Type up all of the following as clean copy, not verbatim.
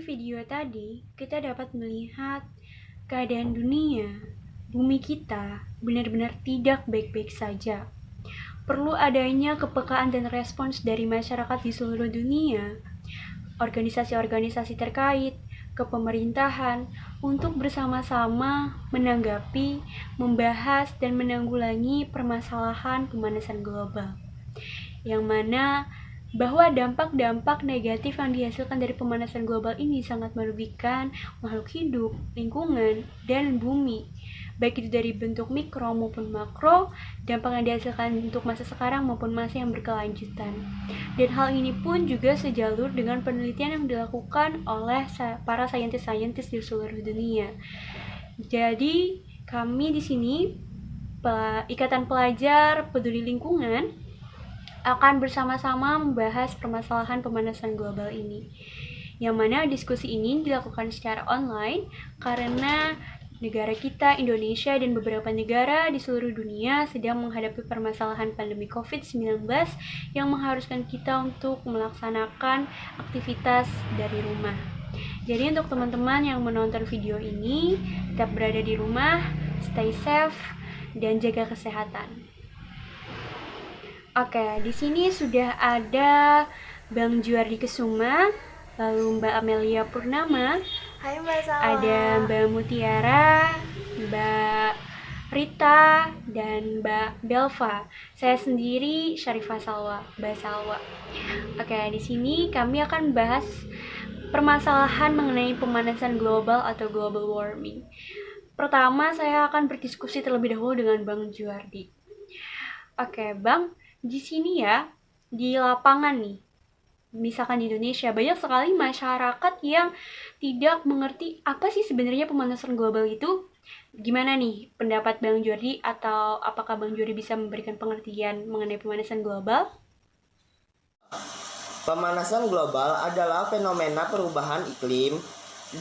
video tadi, kita dapat melihat keadaan dunia, bumi kita benar-benar tidak baik-baik saja. Perlu adanya kepekaan dan respons dari masyarakat di seluruh dunia, organisasi-organisasi terkait, ke pemerintahan untuk bersama-sama menanggapi, membahas, dan menanggulangi permasalahan pemanasan global. Yang mana bahwa dampak-dampak negatif yang dihasilkan dari pemanasan global ini sangat merugikan makhluk hidup, lingkungan, dan bumi. Baik itu dari bentuk mikro maupun makro, dampak yang dihasilkan untuk masa sekarang maupun masa yang berkelanjutan. Dan hal ini pun juga sejalur dengan penelitian yang dilakukan oleh para saintis-saintis di seluruh dunia. Jadi, kami di sini, Ikatan Pelajar Peduli Lingkungan, akan bersama-sama membahas permasalahan pemanasan global ini. Yang mana diskusi ini dilakukan secara online karena negara kita, Indonesia, dan beberapa negara di seluruh dunia sedang menghadapi permasalahan pandemi COVID-19 yang mengharuskan kita untuk melaksanakan aktivitas dari rumah. Jadi untuk teman-teman yang menonton video ini, tetap berada di rumah, stay safe, dan jaga kesehatan. Oke, di sini sudah ada Bang Juardi Kesuma, lalu Mbak Amelia Purnama. Hai Mbak Salwa. Ada Mbak Mutiara, Mbak Rita, dan Mbak Belva. Saya sendiri Syarifah Salwa, Mbak Salwa. Oke, di sini kami akan bahas permasalahan mengenai pemanasan global atau global warming. Pertama, saya akan berdiskusi terlebih dahulu dengan Bang Juardi. Oke, Bang, di sini ya, di lapangan nih, misalkan di Indonesia, banyak sekali masyarakat yang tidak mengerti apa sih sebenarnya pemanasan global itu. Gimana nih pendapat Bang Juardi, atau apakah Bang Juardi bisa memberikan pengertian mengenai pemanasan global? Pemanasan global adalah fenomena perubahan iklim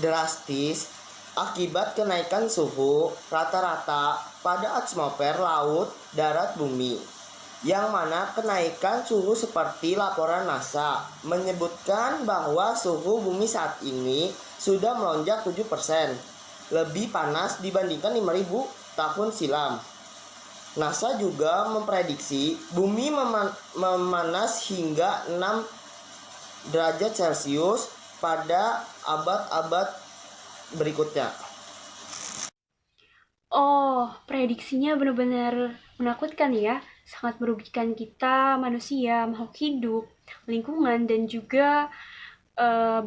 drastis akibat kenaikan suhu rata-rata pada atmosfer laut darat bumi, yang mana kenaikan suhu seperti laporan NASA menyebutkan bahwa suhu bumi saat ini sudah melonjak 7% lebih panas dibandingkan 5.000 tahun silam. NASA juga memprediksi bumi memanas hingga 6 derajat Celcius pada abad-abad berikutnya. Oh, prediksinya benar-benar menakutkan ya. Sangat merugikan kita, manusia, makhluk hidup, lingkungan, dan juga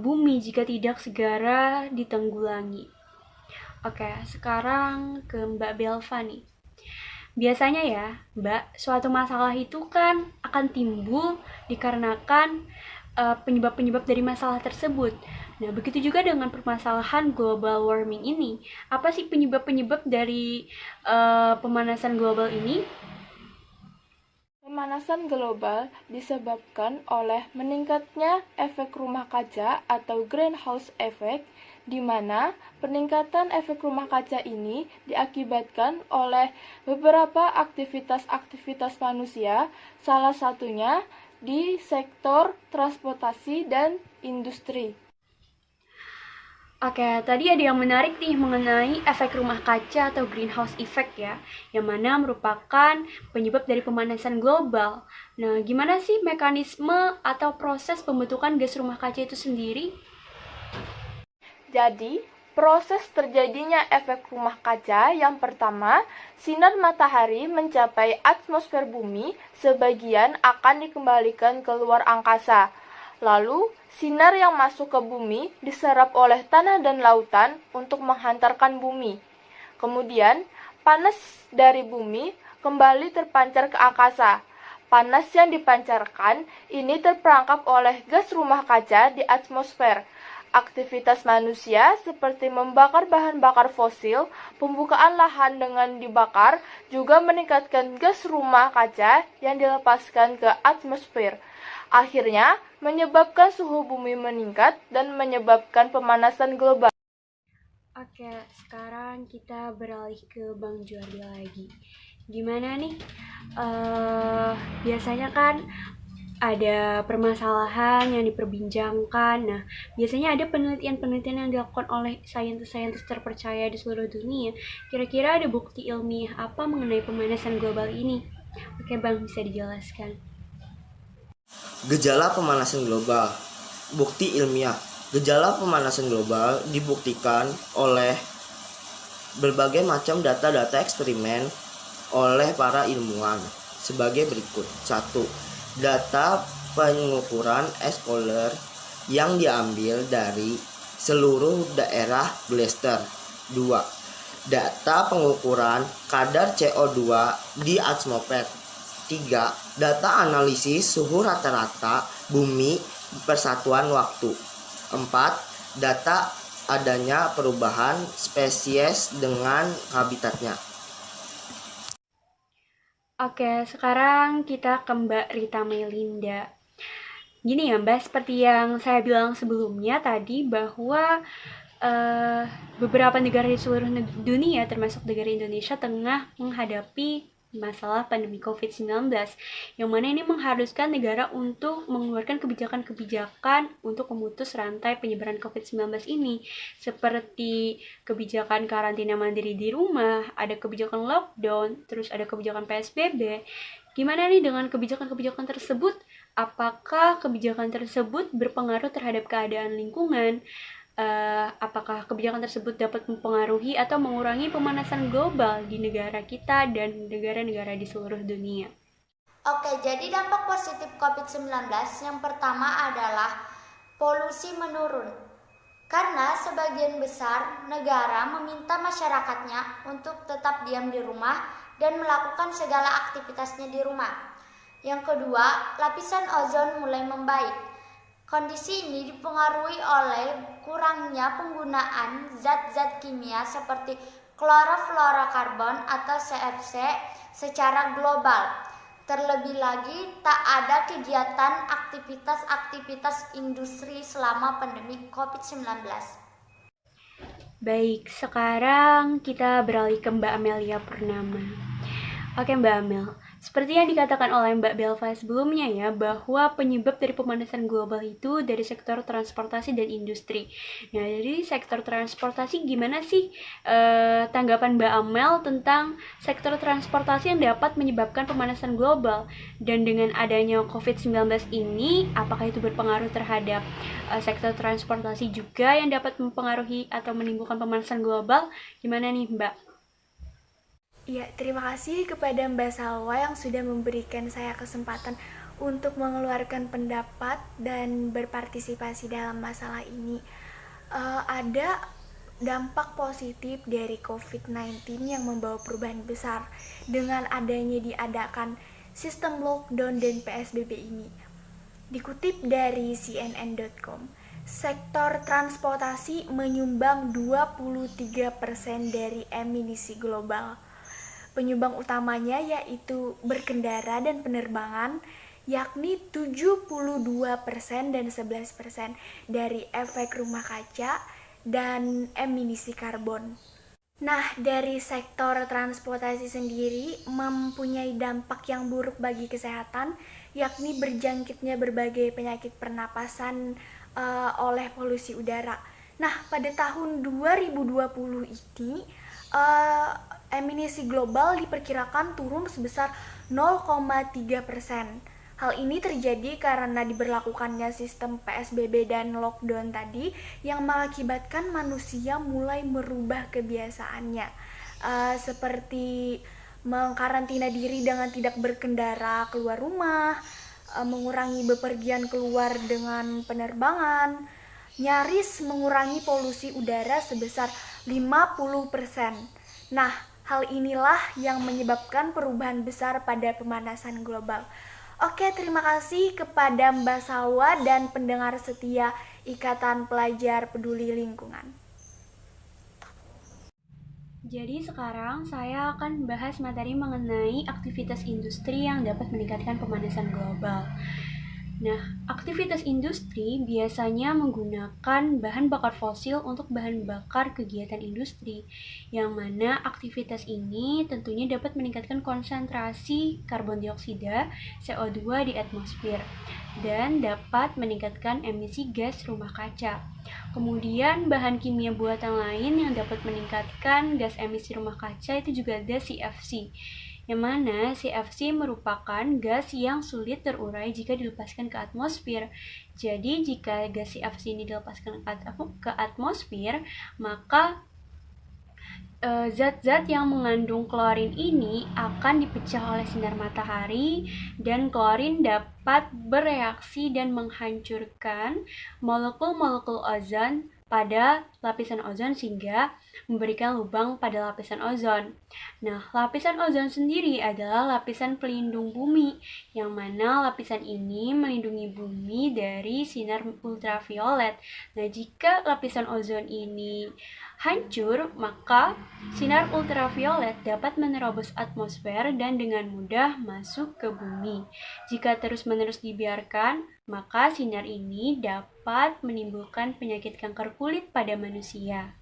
bumi jika tidak segera ditanggulangi. Oke, sekarang ke Mbak Belva nih. Biasanya ya, Mbak, suatu masalah itu kan akan timbul dikarenakan penyebab-penyebab dari masalah tersebut. Nah, begitu juga dengan permasalahan global warming ini. Apa sih penyebab-penyebab dari pemanasan global ini? Pemanasan global disebabkan oleh meningkatnya efek rumah kaca atau greenhouse effect, di mana peningkatan efek rumah kaca ini diakibatkan oleh beberapa aktivitas-aktivitas manusia, salah satunya di sektor transportasi dan industri. Oke, tadi ada yang menarik nih mengenai efek rumah kaca atau greenhouse effect ya, yang mana merupakan penyebab dari pemanasan global. Nah, gimana sih mekanisme atau proses pembentukan gas rumah kaca itu sendiri? Jadi, proses terjadinya efek rumah kaca yang pertama, sinar matahari mencapai atmosfer bumi, sebagian akan dikembalikan ke luar angkasa. Lalu, sinar yang masuk ke bumi diserap oleh tanah dan lautan untuk menghantarkan bumi. Kemudian, panas dari bumi kembali terpancar ke angkasa. Panas yang dipancarkan ini terperangkap oleh gas rumah kaca di atmosfer. Aktivitas manusia seperti membakar bahan bakar fosil, pembukaan lahan dengan dibakar, juga meningkatkan gas rumah kaca yang dilepaskan ke atmosfer. Akhirnya, menyebabkan suhu bumi meningkat dan menyebabkan pemanasan global. Oke, sekarang kita beralih ke Bang Juardi lagi. Gimana nih? Biasanya kan ada permasalahan yang diperbincangkan. Nah, biasanya ada penelitian-penelitian yang dilakukan oleh saintis-saintis terpercaya di seluruh dunia. Kira-kira ada bukti ilmiah apa mengenai pemanasan global ini? Oke, Bang, bisa dijelaskan. Gejala pemanasan global. Bukti ilmiah. Gejala pemanasan global dibuktikan oleh berbagai macam data-data eksperimen oleh para ilmuwan sebagai berikut. 1. Data pengukuran Scholar yang diambil dari seluruh daerah Glaster. 2. Data pengukuran kadar CO2 di atmosfer. 3. Data analisis suhu rata-rata bumi persatuan waktu. 4. Data adanya perubahan spesies dengan habitatnya. Oke, sekarang kita ke Mbak Rita Melinda. Gini ya Mbak, seperti yang saya bilang sebelumnya tadi bahwa beberapa negara di seluruh dunia termasuk negara Indonesia tengah menghadapi masalah pandemi COVID-19 yang mana ini mengharuskan negara untuk mengeluarkan kebijakan-kebijakan untuk memutus rantai penyebaran COVID-19 ini seperti kebijakan karantina mandiri di rumah, ada kebijakan lockdown, terus ada kebijakan PSBB. Gimana nih dengan kebijakan-kebijakan tersebut? Apakah kebijakan tersebut berpengaruh terhadap keadaan lingkungan? Apakah kebijakan tersebut dapat mempengaruhi atau mengurangi pemanasan global di negara kita dan negara-negara di seluruh dunia? Oke, jadi dampak positif COVID-19 yang pertama adalah polusi menurun. Karena sebagian besar negara meminta masyarakatnya untuk tetap diam di rumah dan melakukan segala aktivitasnya di rumah. Yang kedua, lapisan ozon mulai membaik. Kondisi ini dipengaruhi oleh kurangnya penggunaan zat-zat kimia seperti klorofluorokarbon atau CFC secara global. Terlebih lagi, tak ada kegiatan aktivitas industri selama pandemi COVID-19. Baik, sekarang kita beralih ke Mbak Amelia Purnama. Oke Mbak Amel, seperti yang dikatakan oleh Mbak Belva sebelumnya ya, bahwa penyebab dari pemanasan global itu dari sektor transportasi dan industri. Nah, dari sektor transportasi gimana sih tanggapan Mbak Amel tentang sektor transportasi yang dapat menyebabkan pemanasan global? Dan dengan adanya COVID-19 ini, apakah itu berpengaruh terhadap sektor transportasi juga yang dapat mempengaruhi atau menimbulkan pemanasan global? Gimana nih Mbak? Ya, terima kasih kepada Mbak Salwa yang sudah memberikan saya kesempatan untuk mengeluarkan pendapat dan berpartisipasi dalam masalah ini. Ada dampak positif dari COVID-19 yang membawa perubahan besar dengan adanya diadakan sistem lockdown dan PSBB ini. Dikutip dari CNN.com, sektor transportasi menyumbang 23% dari emisi global. Penyumbang utamanya yaitu berkendara dan penerbangan, yakni 72% dan 11% dari efek rumah kaca dan emisi karbon. Nah, dari sektor transportasi sendiri mempunyai dampak yang buruk bagi kesehatan, yakni berjangkitnya berbagai penyakit pernapasan oleh polusi udara. Nah, pada tahun 2020 ini, emisi global diperkirakan turun sebesar 0,3%. Hal ini terjadi karena diberlakukannya sistem PSBB dan lockdown tadi yang mengakibatkan manusia mulai merubah kebiasaannya, seperti mengkarantina diri dengan tidak berkendara keluar rumah, mengurangi bepergian keluar dengan penerbangan, nyaris mengurangi polusi udara sebesar 50%. Nah, hal inilah yang menyebabkan perubahan besar pada pemanasan global. Oke, terima kasih kepada Mbak Salwa dan pendengar setia Ikatan Pelajar Peduli Lingkungan. Jadi sekarang saya akan bahas materi mengenai aktivitas industri yang dapat meningkatkan pemanasan global. Nah, aktivitas industri biasanya menggunakan bahan bakar fosil untuk bahan bakar kegiatan industri, yang mana aktivitas ini tentunya dapat meningkatkan konsentrasi karbon dioksida CO2 di atmosfer dan dapat meningkatkan emisi gas rumah kaca. Kemudian bahan kimia buatan lain yang dapat meningkatkan gas emisi rumah kaca itu juga ada CFC, yang mana CFC merupakan gas yang sulit terurai jika dilepaskan ke atmosfer. Jadi jika gas CFC ini dilepaskan ke atmosfer, maka zat-zat yang mengandung klorin ini akan dipecah oleh sinar matahari, dan klorin dapat bereaksi dan menghancurkan molekul-molekul ozon pada lapisan ozon sehingga memberikan lubang pada lapisan ozon. Nah, lapisan ozon sendiri adalah lapisan pelindung bumi, yang mana lapisan ini melindungi bumi dari sinar ultraviolet. Nah, jika lapisan ozon ini hancur, maka sinar ultraviolet dapat menerobos atmosfer dan dengan mudah masuk ke bumi. Jika terus-menerus dibiarkan, maka sinar ini dapat menimbulkan penyakit kanker kulit pada manusia.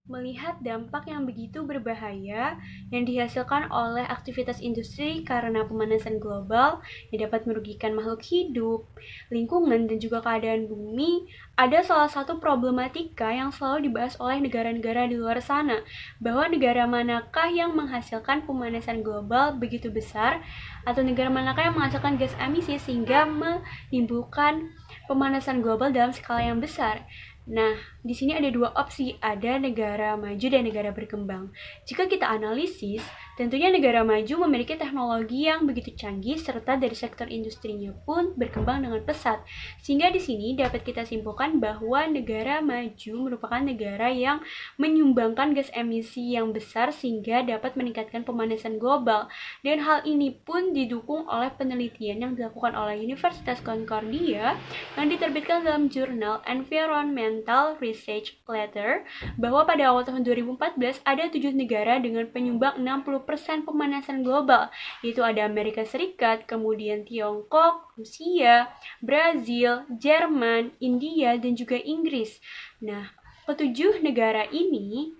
Melihat dampak yang begitu berbahaya yang dihasilkan oleh aktivitas industri karena pemanasan global yang dapat merugikan makhluk hidup, lingkungan, dan juga keadaan bumi, ada salah satu problematika yang selalu dibahas oleh negara-negara di luar sana, bahwa negara manakah yang menghasilkan pemanasan global begitu besar, atau negara manakah yang menghasilkan gas emisi sehingga menimbulkan pemanasan global dalam skala yang besar. Nah, di sini ada dua opsi, ada negara maju dan negara berkembang. Jika kita analisis, tentunya negara maju memiliki teknologi yang begitu canggih serta dari sektor industrinya pun berkembang dengan pesat. Sehingga di sini dapat kita simpulkan bahwa negara maju merupakan negara yang menyumbangkan gas emisi yang besar sehingga dapat meningkatkan pemanasan global. Dan hal ini pun didukung oleh penelitian yang dilakukan oleh Universitas Concordia yang diterbitkan dalam jurnal Environmental Research Letter, bahwa pada awal tahun 2014 ada 7 negara dengan penyumbang 60% pemanasan global, yaitu ada Amerika Serikat, kemudian Tiongkok, Rusia, Brazil, Jerman, India, dan juga Inggris. Nah, ketujuh negara ini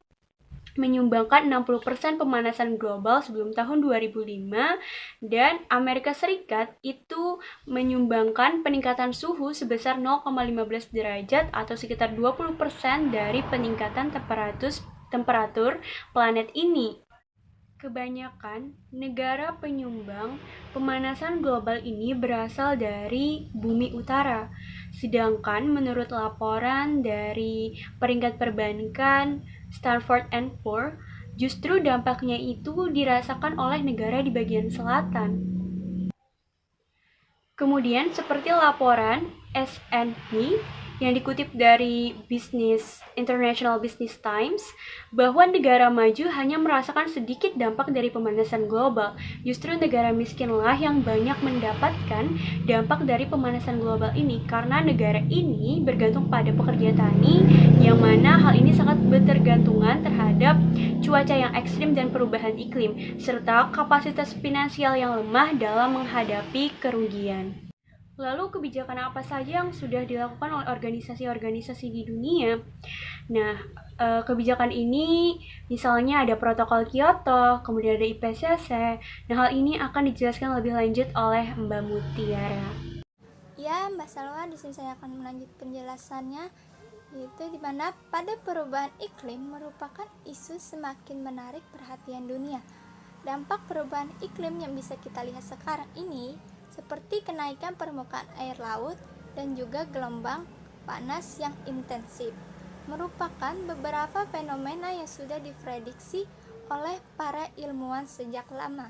menyumbangkan 60% pemanasan global sebelum tahun 2005, dan Amerika Serikat itu menyumbangkan peningkatan suhu sebesar 0,15 derajat atau sekitar 20% dari peningkatan temperatur planet ini. Kebanyakan negara penyumbang pemanasan global ini berasal dari bumi utara. Sedangkan menurut laporan dari peringkat perbankan Standard & Poor's, justru dampaknya itu dirasakan oleh negara di bagian selatan. Kemudian seperti laporan S&P yang dikutip dari International Business Times, bahwa negara maju hanya merasakan sedikit dampak dari pemanasan global. Justru negara miskinlah yang banyak mendapatkan dampak dari pemanasan global ini, karena negara ini bergantung pada pekerja tani, yang mana hal ini sangat bertergantungan terhadap cuaca yang ekstrim dan perubahan iklim, serta kapasitas finansial yang lemah dalam menghadapi kerugian. Lalu kebijakan apa saja yang sudah dilakukan oleh organisasi-organisasi di dunia? Nah, kebijakan ini misalnya ada protokol Kyoto, kemudian ada IPCC. Nah, hal ini akan dijelaskan lebih lanjut oleh Mbak Mutiara. Ya, Mbak Salwa, di sini saya akan melanjutkan penjelasannya, yaitu di mana pada perubahan iklim merupakan isu semakin menarik perhatian dunia. Dampak perubahan iklim yang bisa kita lihat sekarang ini seperti kenaikan permukaan air laut dan juga gelombang panas yang intensif, merupakan beberapa fenomena yang sudah diprediksi oleh para ilmuwan sejak lama.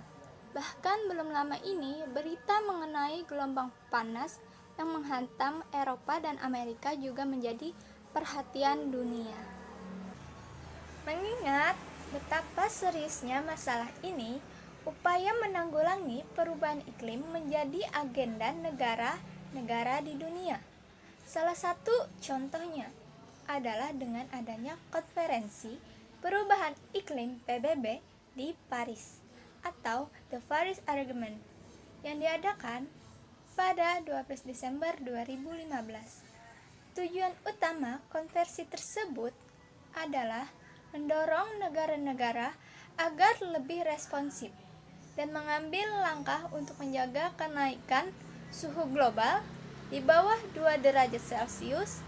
Bahkan belum lama ini, berita mengenai gelombang panas yang menghantam Eropa dan Amerika juga menjadi perhatian dunia. Mengingat betapa seriusnya masalah ini, upaya menanggulangi perubahan iklim menjadi agenda negara-negara di dunia. Salah satu contohnya adalah dengan adanya konferensi perubahan iklim PBB di Paris atau The Paris Agreement yang diadakan pada 12 Desember 2015. Tujuan utama konversi tersebut adalah mendorong negara-negara agar lebih responsif dan mengambil langkah untuk menjaga kenaikan suhu global di bawah 2 derajat Celcius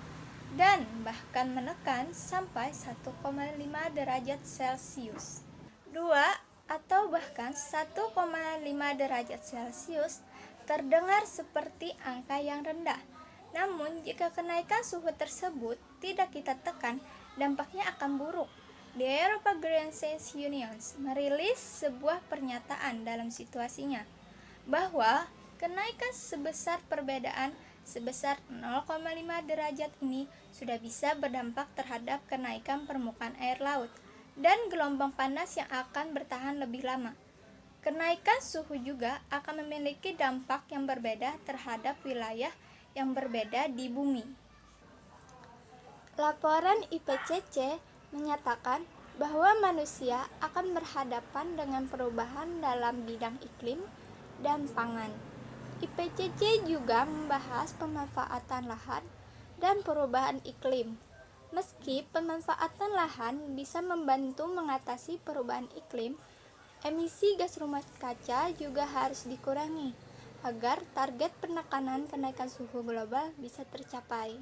dan bahkan menekan sampai 1,5 derajat Celcius. 2 atau bahkan 1,5 derajat Celcius terdengar seperti angka yang rendah. Namun, jika kenaikan suhu tersebut tidak kita tekan, dampaknya akan buruk. The European Green Science Union merilis sebuah pernyataan dalam situasinya bahwa kenaikan sebesar perbedaan sebesar 0,5 derajat ini sudah bisa berdampak terhadap kenaikan permukaan air laut dan gelombang panas yang akan bertahan lebih lama. Kenaikan suhu juga akan memiliki dampak yang berbeda terhadap wilayah yang berbeda di bumi. Laporan IPCC menyatakan bahwa manusia akan berhadapan dengan perubahan dalam bidang iklim dan pangan. IPCC juga membahas pemanfaatan lahan dan perubahan iklim. Meski pemanfaatan lahan bisa membantu mengatasi perubahan iklim, emisi gas rumah kaca juga harus dikurangi agar target penekanan kenaikan suhu global bisa tercapai.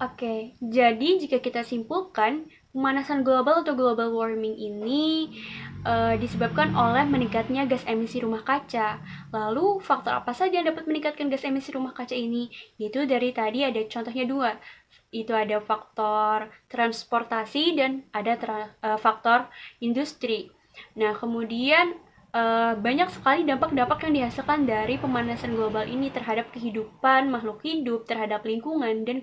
Oke, jadi jika kita simpulkan, pemanasan global atau global warming ini disebabkan oleh meningkatnya gas emisi rumah kaca. Lalu, faktor apa saja yang dapat meningkatkan gas emisi rumah kaca ini? Itu dari tadi ada contohnya 2. Itu ada faktor transportasi dan ada faktor industri. Nah, kemudian banyak sekali dampak-dampak yang dihasilkan dari pemanasan global ini terhadap kehidupan makhluk hidup, terhadap lingkungan, dan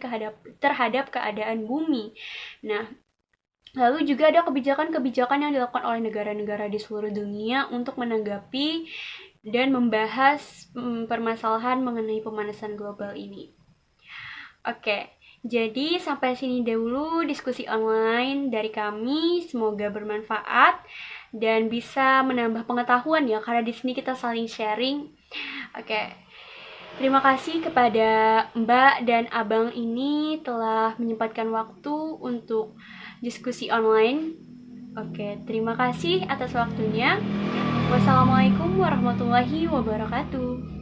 terhadap keadaan bumi. Nah, lalu juga ada kebijakan-kebijakan yang dilakukan oleh negara-negara di seluruh dunia untuk menanggapi dan membahas permasalahan mengenai pemanasan global ini. Oke, jadi sampai sini dahulu diskusi online dari kami. Semoga bermanfaat dan bisa menambah pengetahuan ya, karena di sini kita saling sharing. Oke. Terima kasih kepada Mbak dan Abang ini telah menyempatkan waktu untuk diskusi online. Oke, terima kasih atas waktunya. Wassalamualaikum warahmatullahi wabarakatuh.